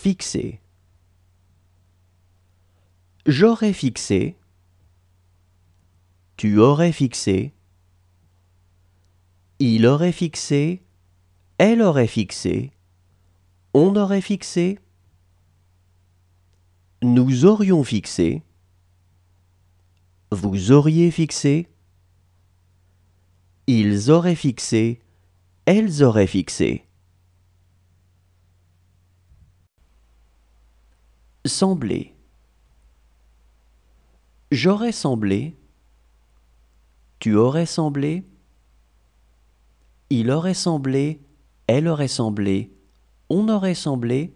Fixer. J'aurais fixé. Tu aurais fixé. Il aurait fixé. Elle aurait fixé. On aurait fixé. Nous aurions fixé. Vous auriez fixé. Ils auraient fixé. Elles auraient fixé. Sembler. J'aurais semblé. Tu aurais semblé. Il aurait semblé. Elle aurait semblé. On aurait semblé.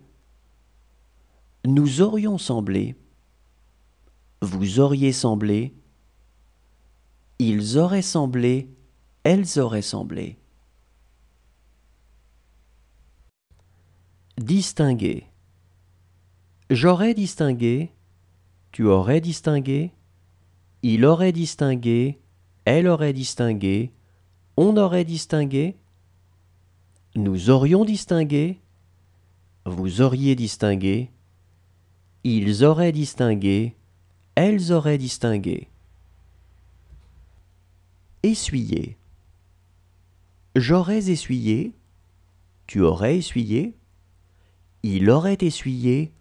Nous aurions semblé. Vous auriez semblé. Ils auraient semblé. Elles auraient semblé. Distinguer. J'aurais distingué. Tu aurais distingué. Il aurait distingué. Elle aurait distingué. On aurait distingué. Nous aurions distingué. Vous auriez distingué. Ils auraient distingué. Elles auraient distingué. Essuyer. J'aurais essuyé. Tu aurais essuyé. Il aurait essuyé.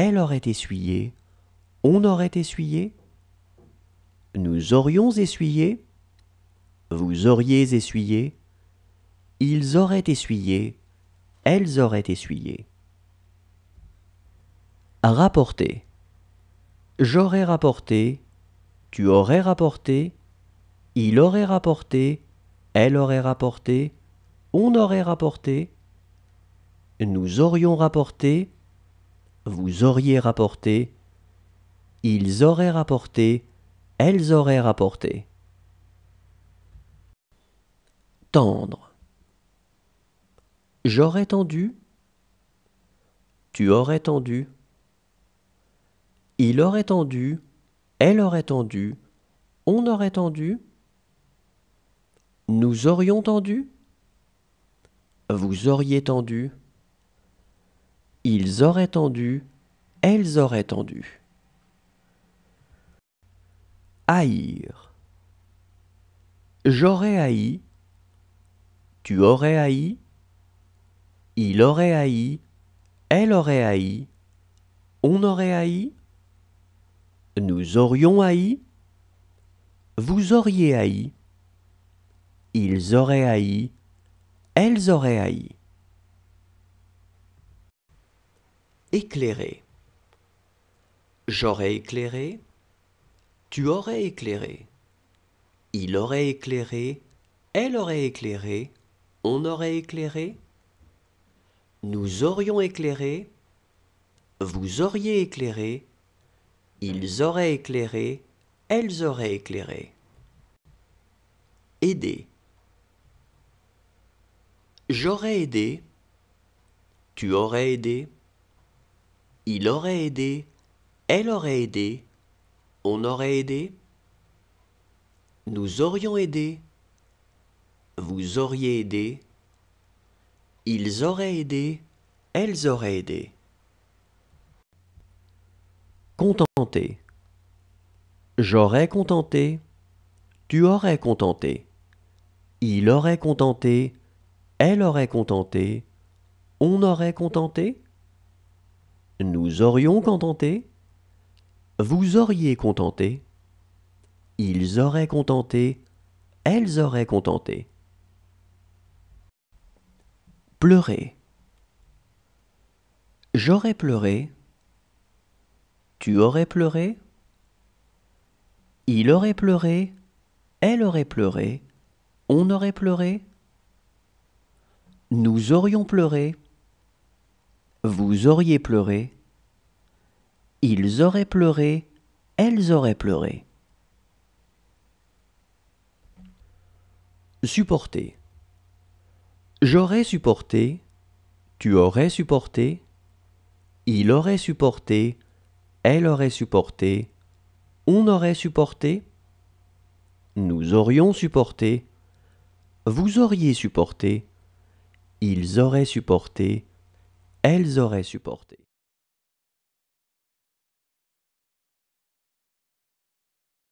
Elle aurait essuyé. On aurait essuyé. Nous aurions essuyé. Vous auriez essuyé. Ils auraient essuyé. Elles auraient essuyé. Rapporter. J'aurais rapporté. Tu aurais rapporté. Il aurait rapporté. Elle aurait rapporté. On aurait rapporté. Nous aurions rapporté. Vous auriez rapporté. Ils auraient rapporté. Elles auraient rapporté. Tendre. J'aurais tendu. Tu aurais tendu. Il aurait tendu. Elle aurait tendu. On aurait tendu. Nous aurions tendu. Vous auriez tendu. Ils auraient tendu. Elles auraient tendu. Haïr. J'aurais haï. Tu aurais haï. Il aurait haï. Elle aurait haï. On aurait haï. Nous aurions haï. Vous auriez haï. Ils auraient haï. Elles auraient haï. Éclairer. J'aurais éclairé. Tu aurais éclairé. Il aurait éclairé. Elle aurait éclairé. On aurait éclairé. Nous aurions éclairé. Vous auriez éclairé. Ils auraient éclairé. Elles auraient éclairé. Aider. J'aurais aidé. Tu aurais aidé. Il aurait aidé. Elle aurait aidé. On aurait aidé. Nous aurions aidé. Vous auriez aidé. Ils auraient aidé. Elles auraient aidé. Contenter. J'aurais contenté. Tu aurais contenté. Il aurait contenté. Elle aurait contenté. On aurait contenté. Nous aurions contenté. Vous auriez contenté. Ils auraient contenté. Elles auraient contenté. Pleurer. J'aurais pleuré. Tu aurais pleuré. Il aurait pleuré. Elle aurait pleuré. On aurait pleuré. Nous aurions pleuré. Vous auriez pleuré. Ils auraient pleuré. Elles auraient pleuré. Supporter. J'aurais supporté. Tu aurais supporté. Il aurait supporté. Elle aurait supporté. On aurait supporté. Nous aurions supporté. Vous auriez supporté. Ils auraient supporté. Elles auraient supporté.